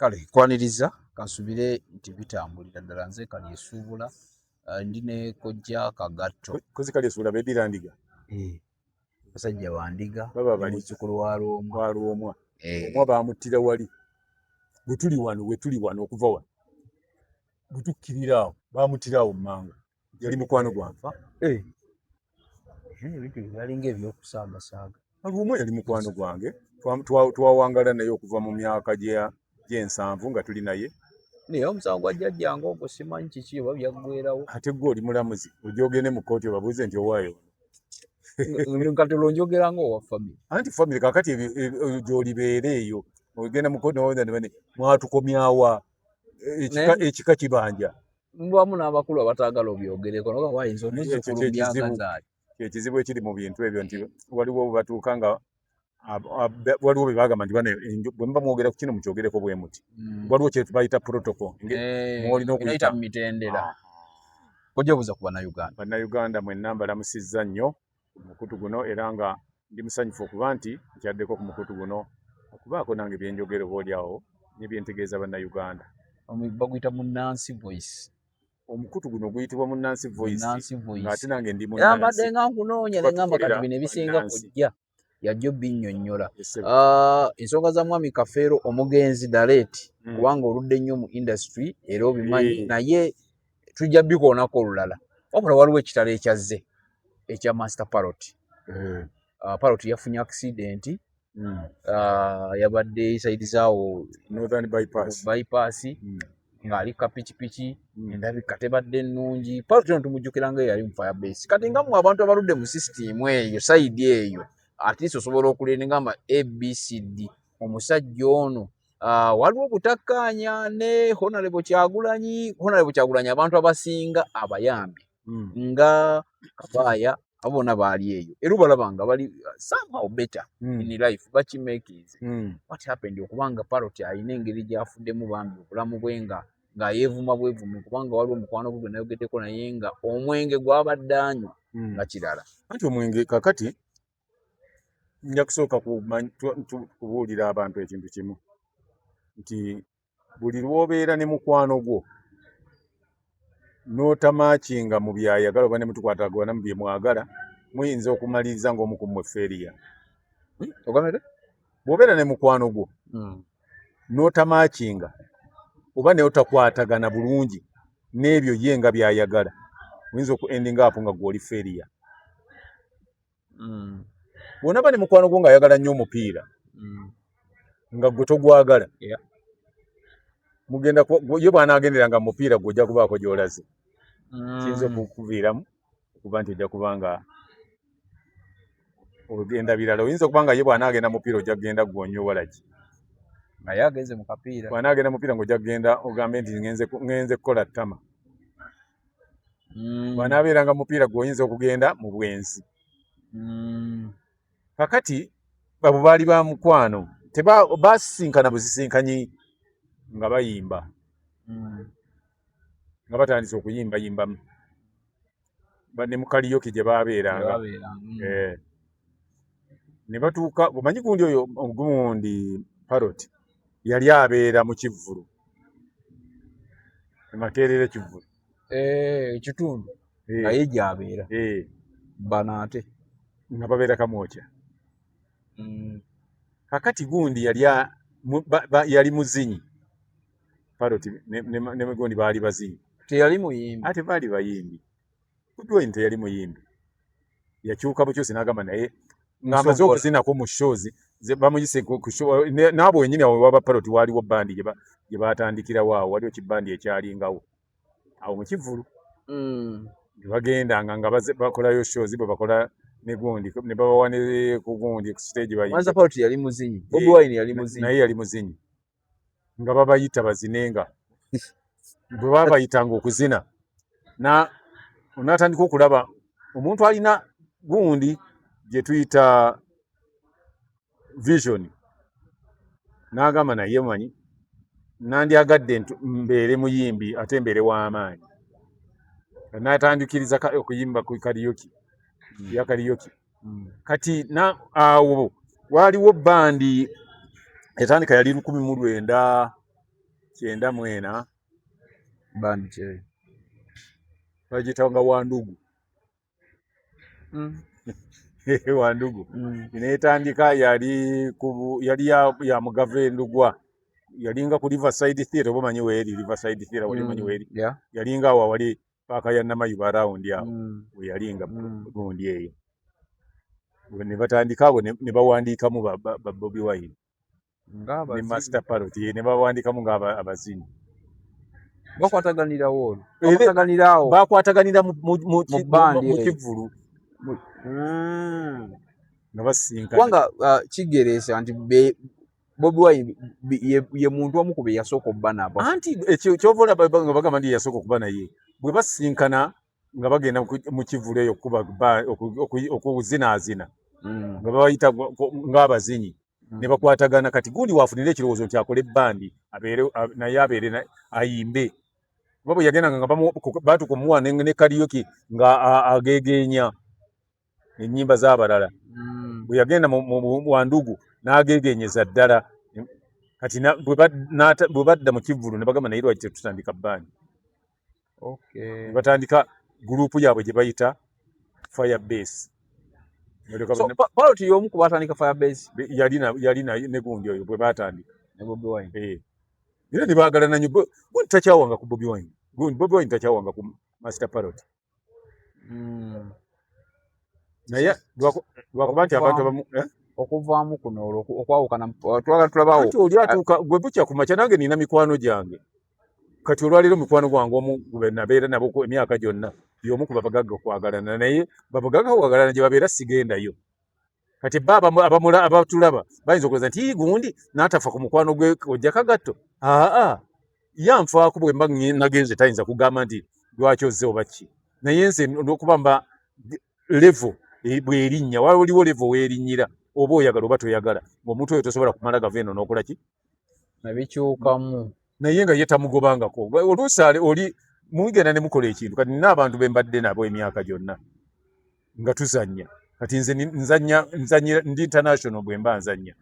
kale kwaniriza kansubire nti bitambulira ddala nze kali esuubula ndi ne kojja Kagatto kozi kali esuubula beddira ndiga basajja bandiga muzzukulu wa Lwomwa omwa bamuttira wali bwe tuli wano okuva wano bwe tukkirira awo bamuttira awo Mmango yali mukwano gwanfa ebintu byalinga ebyokusaagasaaga Lwomwa yali mukwano gwange twawangala naye okuva mu myaka gy'ensanvu nga tuli naye naye omusango gwa jjajjange ogwo simanyi kiki oba byaggwerawo ate gwe oli mulamuzi ojja ogende mu kkooti obabuuze nti owaayo kati olwonjogera ng'owa famire anti famire kakati gy'olibeera eyo ogenda mu kkooti nobane mwatukomyawa ekika kibanja mbamu n'abakulu abataagala obyogereko noga wayinza omuzukulumyagazaali kyekizibu ekiri mu bintu ebyo nti waliwo batuuka nga waliwo bye bagamba nti bwe muba mwogera ku kino mukyogereko bwe muti waliwo kye bayita protocol mwolina okuyita mu mitendera ojja obuuza ku bannayuganda mwenna mbalamusizza nnyo ku mukutu guno era nga ndi musanyufu okuba nti nkyaddeko ku mukutu guno okubaako nange byenjogera obaoliawo nebyentegeeza bannayuganda baguyita Munnansi Voice omukutu guno guyitibwa Munnansi Voice ng'ate nange ndi mbadde nga nkunoonya ne ngamba kati bino ebisinga kujja yajja binnyonnyola ensonga za mwami Kafeero omugenzi Dalet kubanga oludde nnyo mu industry era obimanyi naye tujja bikoonako olulala wabula waliwo ekitalo ekyazze ekya Master Parrot Parrot yafunye accident yabadde side zaawo Northern bypass ng'ali kapikipiki endabika tebadde nnungi Parrot eno tumujjukira nga yali mu firebase kati nga mu abantu abaludde mu sisitimu eyo side eyo at least osobola okulenda ngamba ABCD omusajja ono waliwo obutakkaanya ne Honorable Kyagulanyi abantu abasinga abayambi nga Kabaaya abo bonna baali eyo era obalaba nga bali somehow better in life bakimakinze what happened okubanga Parrot alina engeri gyafuddemu bambi obulamu bwe ng'ayeevuma bwevume kubanga waliwo omukwano gwe nayogeddeko naye nga omwenge gwabadde anywa nga kirala anti omwenge kakati nja kusooka kubuulira abantu ekintu kimu nti buli lw'obeera ne mukwano gwo n'otamaakinga mu byayagala oba ne mutukwatagana mu bye mwagala muyinza okumaliriza ng'omu ku mmwe feeriya bw'obeera ne mukwano gwo n'otamaakinga oba ne otakwatagana bulungi n'ebyo ye nga byayagala oyinza okuendinga apo nga gw'oli feeriya bw'onaba ne mukwano gwo ng'ayagala nnyo omupiira nga gwe togwagala mugenda ye bw'anaagenderanga mu mupiira gw'ojja kubaako gy'olaze kiyinza okukuviiramu okuba nti ojja kubanga ogenda birala oyinza okuba nga ye bw'anaagenda mu mupiira ojja kugenda gw'onyowalaki naye agenze mu kapiira bw'anaagenda mu mupiira ng'ojja kugenda ogambe nti ngenze kukola ttama bw'anaabeeranga mu mupiira gw'oyinza okugenda mu bwenzi kakati abo baali ba mukwano basisinkana busisinkanyi nga bayimba nga batandise okuyimbayimbamu ne mu kaliyoki gye baabeeranga ne batuuka omanyi gundi oyo ogundi Parrot yali abeera mu Kivvulu Makerere Kivvulu ekitundu naye gy'abeera banaate nga babeera Kamwokya kakati gundi yali muzinyi Parrot ne gundi baali bazinyi teyali muyimbi ate baali bayimbi Goodwin teyali muyimbi yakyuka bukyusi n'agamba naye ng'amaze okuzinako mu shows bamuyise ku show n'abo wenyini awo waba Parrot waaliwo bandi gye baatandikirawo awo waliwo kibandi ekyalingawo awo mu Kivvulu bagendanga nga bakolayo shows bwe bakola ne gundi ne babawa ne ku gundi ku stage bayimba Master Parrot yali muzinyi Bobi Wine yali muzinyi naye yali muzinyi nga babayita bazinenga bwe babayitanga okuzina onatandika okulaba omuntu alina gundi gye tuyita vision n'agamba naye manyi nandyagadde mbeere muyimbi ate mbeere w'amaanyi n'atandikiriza okuyimba ku karaoke ya karaoke kati awo waaliwo bandi etandika yali 1900 994 bandi kye bagitanga Wandugu. Wandugu inetandika yali ya mugave Ndugwa, yalinga ku Riverside Theatre. Obamanyi weeri Riverside Theatre? Wali manyi weeri? Yalinga awo wali paaka ya Namayuba around awo we yalinga gundi eyo. Ne batandika abo ne bawandiikamu ba Bobi Wine ne Master Parrot ne bawandiikamu ng'abazinyi. bakwataganirawo bakwataganira mu kivulu nga basinkana. kubanga kigereesa nti Bobi Wine ye muntu omu ku be yasooka obba nabo. Anti kyova olaba nga bagamba nti yasooka okuba naye bwe basinkana nga bagenda mu kivulu eyo okuzinaazina nga babayita ng'abazinyi ne bakwatagana. Kati gundi waafunira ekirowoozo nti akole ebbandi naye abeere ayimbe. Nga bwe yagenda nga baatuka omuwa ne karaoke nga ageegeenya ennyimba z'abalala. Bwe yagenda mu Wandugu n'ageegeenyeza ddala. Kati bwe badda mu kivulu ne bagamba naye lwaki tetutandika bbandi. Ne batandika guruupu yaabwe gye bayita Firebase. Parrot y'omu ku batandika Firebase. Yali ne gundi oyo bwe baatandika ne Bobi Wine. Era ne baagalana nnyo. Gundi takyawanga ku Bobi Wine. Bobi Wine takyawanga ku Master Parrot. Naye lwakuba nti abantu abamu okuvaamu kuno okwawukana twagala tulabawo. Kati oli atuuka gwe bukya ku makya. Nange nina mikwano gyange. Kati olwaleero mikwano gwange omu gwe nabeera nabo emyaka gyonna y'omu ku babagagga okwagalana, naye babagagga okwagalana gye babeera sigendayo. Kati abatulaba bayinza okulowooza nti gundi n'atafa ku mukwano gwe ojja kagatto. Yanfaako bwe mba nagenze tayinza kugamba nti lwaki ozze oba ki. Naye nze olw'okuba mba levo bw'erinnya, waliwo levo weerinnyira oba oyagala oba toyagala, ng'omuntu oyo tosobola kumala gava eno n'okola ki nabikyukamu. naye nga ye tamugobangako. Oluusi oli mugenda ne mukola ekintu. Kati nina abantu be mbadde nabo emyaka gyonna nga tuzannya. Kati nze nzannyira ndi international bwe mba nzannya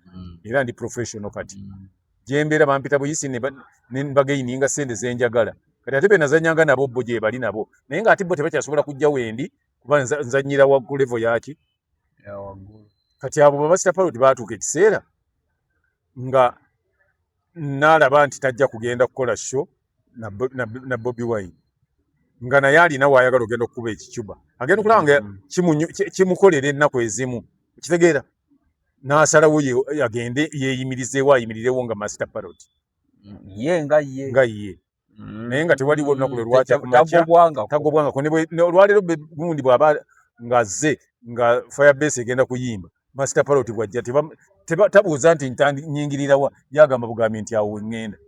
era ndi professional. Kati gye mbeera bampita buyisi ne mbagaininga ssente ze njagala. Kati ate be nazannyanga nabo bo gye bali nabo, naye ng'ate bo tebakyasobola kujja wendi kuba nzannyira ku levo yaki. Kati abo Master Parrot baatuuka ekiseera nga n'alaba nti tajja kugenda kukola show na Bobi Wine, nga naye alina waayagala ogenda okukuba ekicuba, agenda okulaba nga kimukolera ennaku ezimu, kitegeera. N'asalawo agende yeeyimirizeewo, ayimirirewo nga Master Parrot ye nga ye. Naye nga tewaliwo olunaku lwe lwakya ku makya tagobwangako. Olwaleero gundi bw'aba ng'azze nga Firebase egenda kuyimba, Master Parrot bw'ajja tabuuza nti nyingirirawa, yagamba bugambi nti awo weŋŋenda.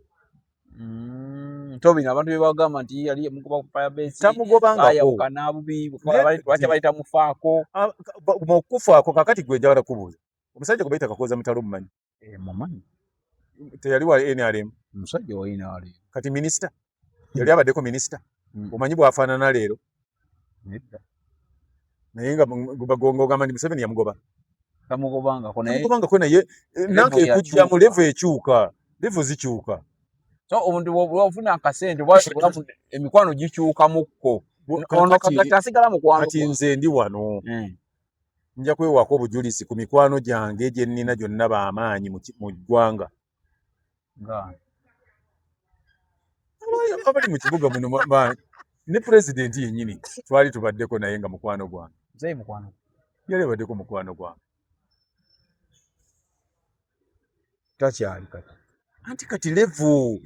Tobina abantu be bagamba nti yali mukuba ku Firebase tamugobangako. Ayawukana bubi lwaki bayita mufaako. Mu kufaako kakati gwe njagala kubuuza, omusajja gwe bayita Kakooza Mutalo mumanyi? Mumanyi. Teyali wa NRM? Omusajja wa NRM. Kati minisita? Yali abaddeko minisita? Omanyi bw'afaanana leero? Nedda. Naye nga ng'ogamba nti Museveni yamugoba? Tamugobangako naye nange ekujja mu levo ekyuka, levo zikyuka. So omuntu bw'ofuna akasente emikwano gikyukamukko. Ono kakati asigala mukwano. Kati nze ndi wano nja kwewaako obujulizi ku mikwano gyange gye nnina gyonna b'amaanyi mu ggwanga. Abali mu kibuga muno ne pulezidenti yennyini twali tubaddeko naye nga mukwano gwange. Yali abaddeko mukwano gwange. Takyali kati. Anti kati levo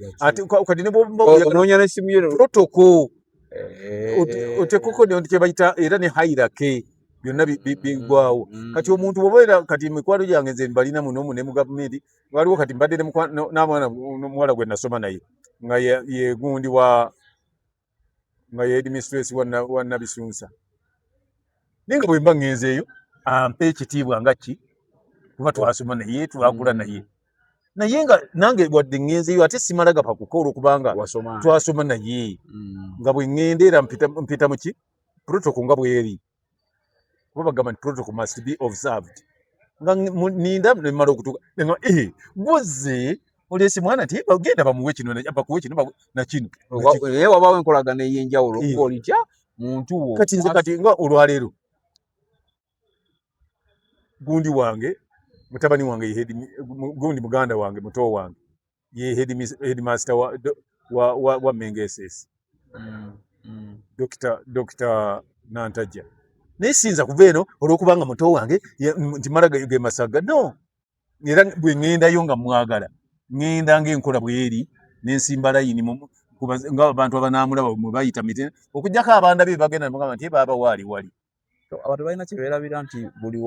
kati ne onoonya n'essimu ye protocol otekoko kye bayita era ne hierarchy byonna bigwawo. Kati omuntu bw'obeera kati mikwano gyange nze mbalina muno ne mu gavumenti. Waliwo kati mbadde n'amwana omuwala gwe nasoma naye nga ye gundi nga ye headmistress wa Nabisunsa. Naye nga bwe mba ŋŋenzeeyo ampa ekitiibwa nga ki kuba twasoma naye twakula naye. Naye nga nange wadde ŋŋenzeeyo ate simala gapa kukola okubanga twasoma naye nga bwe ŋŋenda era mpita mu ki protocol nga bweri. Kuba bagamba nti protocol must be observed. Nga ninda ne mmala okutuuka gwozze olese mwana nti bagenda bamuwe kino bakuwe kino na kino naye wabawo enkolagana ey'enjawulo ng'olitya muntu wo kati nze kati nga olwaleero gundi wange mutabani wange gundi muganda wange muto wange ye headmaster wa Mengeses Dr. Nantajja nesinza kuva eno olwokubanga muto wange nti maraga ge Masaga no era bwe ngendayo nga mwagala ngenda ng'enkola bweri n'ensimba layini nga abantu abanamulaba mwe bayita mitene okujjako abanda be bagenda mugamba nti baba wali abantu balina kye beerabira nti buli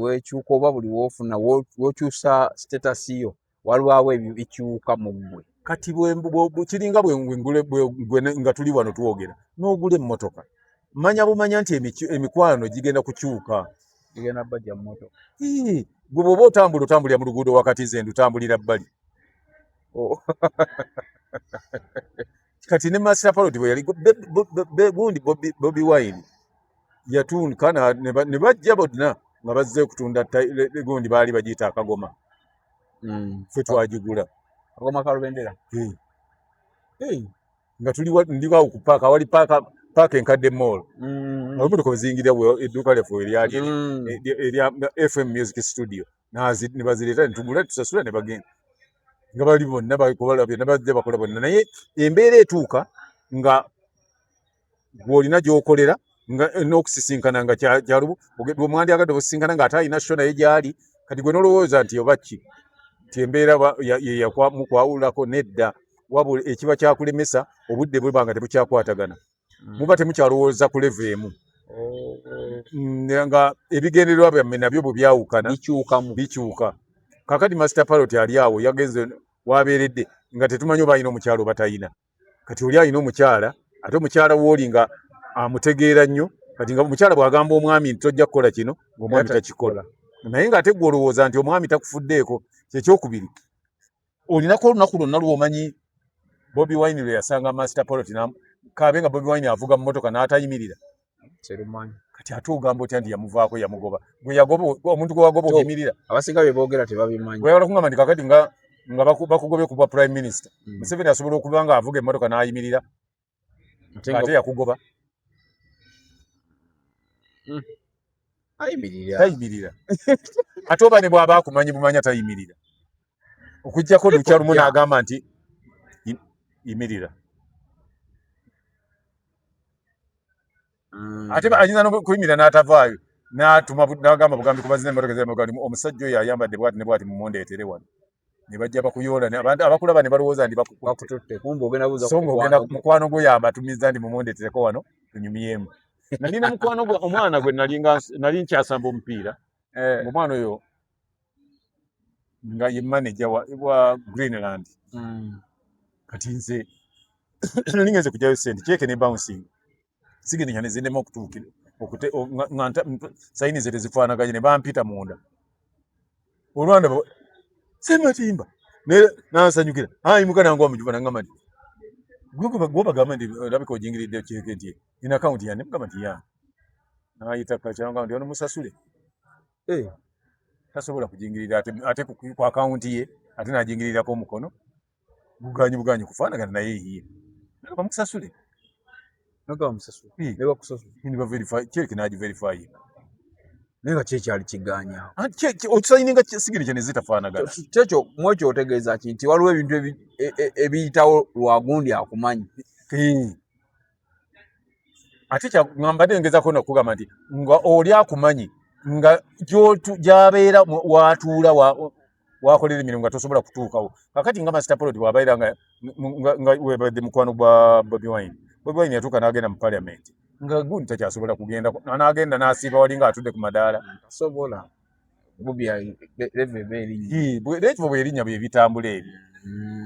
weekyuka oba buli woofuna wokyusa status yo waliwo ebikyuka mu ggwe kati kiringa bwe nga tuli wano twogera n'ogula emmotoka manya bumanya nti emikwano gigenda kukyuka gigenda bajja mu motoka gwe bw'oba otambulira mu luguudo wakati ze ndutambulira bbali kati ne Master Parody bwe yali gundi Bobi Wine yatunka ne bajja bonna nga bazze kutunda gundi baali bagiyita akagoma ffe twagigula akagoma ka Lubendera nga ndiwawo ku paaka awali paaka enkadde mall abamotoka bezingirira edduuka lyaffe eryali erya FM Music Studio ne bazireeta ne tugula tusasula ne bagenda nga bali bonna bakubalabye ne bajja bakola bonna naye embeera etuuka nga gw'olina gy'okolera n'okusisinkana nga kyalubu omwandyagadde obusisinkana ng'ate alina sho naye gy'ali kati gwe n'olowooza nti oba ki nti embeera mukwawulako nedda wabula ekiba kyakulemesa obudde buba nga tebukyakwatagana muba temukyalowooza ku level emu nga ebigendererwa byammwe nabyo bwe byawukana bikyuka kakati Master Parody ali awo yagenze wabeeredde nga tetumanyi oba alina omukyala oba talina kati oli alina omukyala ate omukyala w'oli nga amutegeera nnyo kati nga omukyala bw'agamba omwami nti tojja kukola kino ng'omwami takikola naye ng'ate gwe olowooza nti omwami takufuddeeko kyekyokubiri olinako olunaku lwonna lw'omanyi Bobi Wine lwe yasanga Master Parody kaabe nga Bobi Wine avuga mu motoka n'atayimirira kati ate ogamba otya nti yamuvaako yamugoba omuntu gwe wagoba oyimirira abasinga bye boogera tebabimanyi weyawala kugamba nti kakati nga bakugobye ku bwa Prime Minister Museveni asobola okuba nga avuga emmotoka n'ayimirira ate yakugoba tayimirira ate oba ne bw'aba akumanyi bumanya tayimirira okuggyako lukya lumu n'agamba nti yimirira ate ayinza n'okuyimirira n'atavaayo n'agamba bugambi kubazina emmotoka z'emmotoka omusajja oyo ayambadde bwati ne bwati mumundeetere wano ne bajja bakuyoola abakulaba ne balowooza ndi bakututte so ng'ogenda mukwano gwe yambatumiza ndi mumundeetereko wano tunyumyemu nalina mukwano gwe omwana gwe nali nkyasamba omupiira omwana oyo nga ye manager wa Greenland kati nze nali ngenze kujjayo sente kyeke ne bouncing sigende nyane zindema okutuukira sayini ze tezifaanaganye ne bampita munda olwanda sematimba nansanyukira ayimuka nangu wamujuba nangamba nti gwobagamba nti olabika ojingiridde kyeke nti ina akawunti yange mugamba nti yange nayita kakyanga nti ono musasule tasobola kujingirira ate ku akawunti ye ate najingirirako omukono buganyi kufaanagana naye yiye bamusasule kyeke nagiverify naye nga kyekyali kiganya okisayininga sigiri kye nezitafaanagana kyekyo mwekyo otegeeza ki nti waliwo ebintu ebiyitawo lwagundi akumanyi ate kyambadde ngezako nokugamba nti nga oli akumanyi nga gy'abeera watuula wakolera emirimu nga tosobola kutuukawo kakati nga Master Parody bw'abeera nga webadde mukwano gwa Bobi Wine yatuuka n'agenda mu Parliament nga gundi takyasobola kugenda n'agenda n'asiiba wali ng'atudde ku madaala sobola ekifo bwerinnya bye bitambula ebyo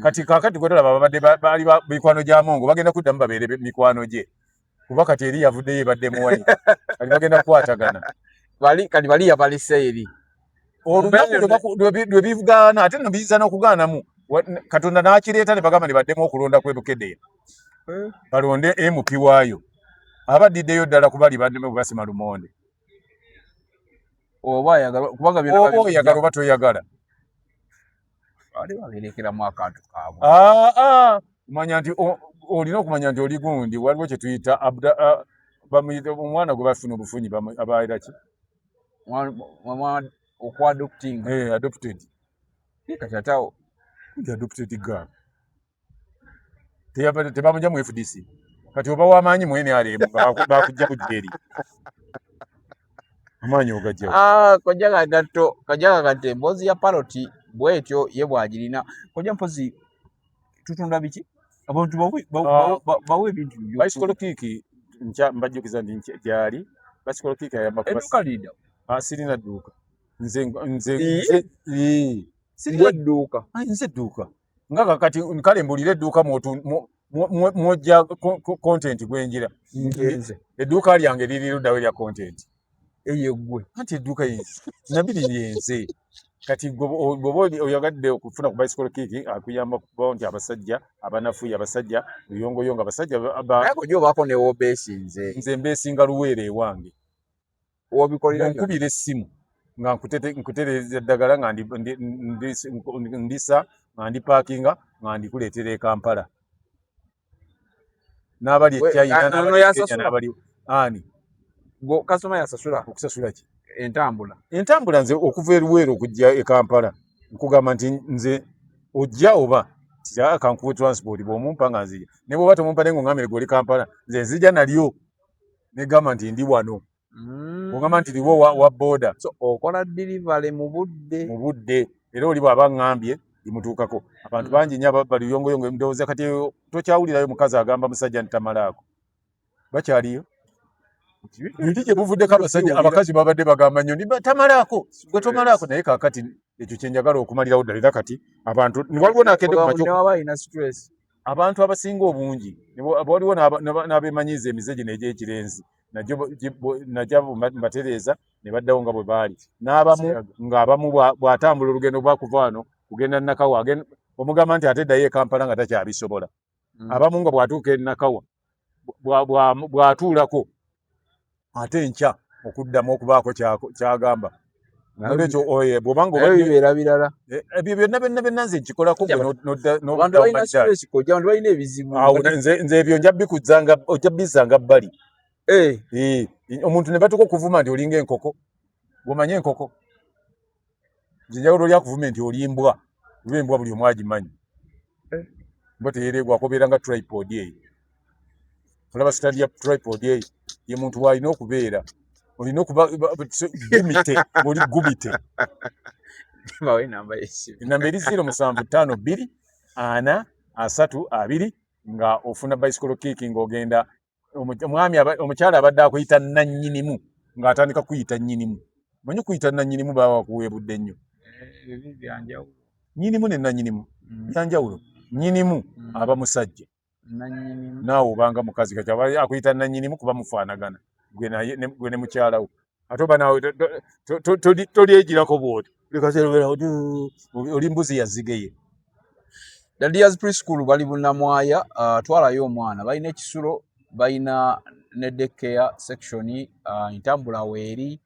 kati kakati gwe tolaba babadde baali mikwano gya Mongo bagenda kuddamu babeere mikwano gye kuba kati eri yavuddeyo ebadde muwanika kati bagenda kukwatagana kati bali yabalise eri olunaku lwe bivugaana ate no biyiza n'okugaanamu Katonda n'akireeta ne bagamba ne baddemu okulonda kwebukeddeya balonde MP waayo abaddiddeyo ddala kubali baddemu basima lumonde oba oyagala oba toyagala bali baberekeramu akantu kaabwe. Kumanya nti olina okumanya nti oli gundi waliwo kye tuyita bamuyita omwana gwe bafuna obufunyi abaira ki okwadopting adopted kati atawo adopted girl tebamujja mu FDC kati oba w'amaanyi mu NRM bakujja bujeeri amaanyi ogajja kojja gagatto emboozi ya paloti bwetyo ye bwagirina kojja mpozi tutunda biki abantu bawe ebintu bicycle kick mbajjukiza nti gyali bicycle kick ayamba edduuka liida sirina dduuka nze edduuka nga kakati kale mbulira edduuka mwojja content gwenjira edduuka lyange liri luddawo lya content eyeggwe anti edduuka nabiri lyenze kati bwoba oyagadde okufuna ku bicycle kick akuyamba kubawo nti abasajja abanafuyi abasajja luyongoyongo abasajja naye kojja obaako ne woobeesinze nze mbeesinga luweere ewange wobikolera nkubira essimu nga nkutereeza eddagala nga ndisa nga ndipaakinga nga ndikuleetera e Kampala n'abali e China n'abali ani kasoma yasasula okusasula ki entambula nze okuva eruweero okujja e Kampala nkugamba nti nze ojja oba kankuwe transport bw'omumpa nga nzija ne bw'oba tomumpa naye ng'oŋŋambire gw'oli Kampala nze nzija nalyo negamba nti ndi wano ogamba nti liwo wa boda okola delivery mu budde era oli bw'aba ŋŋambye limutuukako abantu bangi nnyo baluyongoyongo ndowooza kati tokyawulirayo mukazi agamba musajja nti tamalaako bakyaliyo nti gye buvuddeko abasajja abakazi babadde bagamba nnyo ndi tamalaako gwe tomalaako naye kaakati ekyo kye njagala okumalirawo ddala era kati abantu waliwo nakedde abantu abasinga obungi waliwo n'abeemanyiiza emize gino egy'ekirenzi najja mbatereeza ne baddawo nga bwe baali n'abamu ng'abamu bw'atambula olugendo bwakuva wano kugenda Nakawa omugamba nti ate ddayo e Kampala nga takyabisobola abamu nga bw'atuuka e Nakawa bw'atuulako ate enkya okuddamu okubaako kyagamba nolwekyo bw'obanga bibeera birala ebyo byonna nze nkikolako balina ebizibu nze ebyo ojja bizanga bbali omuntu ne batuka okuvuma nti olinga enkoko bw'omanye enkoko nze njagala oli akuvuma nti olimbwa kuba embwa buli omu agimanyi mbwa teyereegwako obeera nga tripod eyo olaba sitali ya tripod eyo ye muntu w'alina okubeera olina okuba gumite oli gumite enamba eri 0752 nga ofuna bicycle kick ng'ogenda omwami omukyala abadde akuyita nannyinimu ng'atandika kuyita nnyinimu manyi kuyita nannyinimu baba bakuweebudde nnyo nnyinimu ne nannyinimu byanjawulo nnyinimu aba musajja naawe obanga mukazi kati aba akuyita nannyinimu kuba mufaanagana gwe ne mukyalawo ate oba naawe tolyegirako bwoti oli mbuzi yazigeye Dadia's Preschool bali Bunnamwaya twalayo omwana balina ekisulo balina ne daycare section entambula weeri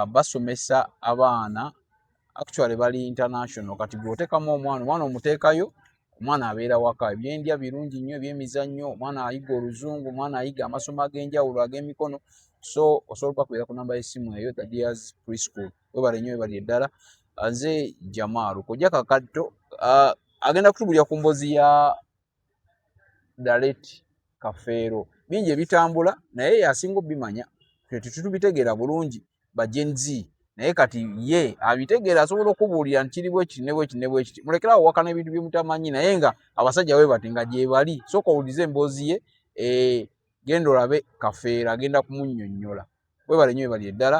basomesa abaana actually bali international kati bw'oteekamu omwana omuteekayo omwana abeera waka ebyendya birungi nnyo ebyemizannyo omwana ayiga oluzungu omwana ayiga amasomo ag'enjawulo ag'emikono so osobola okubeera ku namba y'essimu eyo Dadia's Preschool webale nnyo webali eddala nze Jamaru kojja kakatto agenda kutubulira ku mbozi ya Dalet Kafeero bingi ebitambula naye yasinga obimanya tetubitegeera bulungi ba Gen Z naye kati ye abitegeera asobola okubuulira nkiri bwekiti ne bwekiti mulekerawo wakana ebintu byemutamanyi naye nga abasajja we bati nga gye bali sooka owulize emboozi ye genda olabe Kafeero agenda kumunnyonnyola webale nnyo webali eddala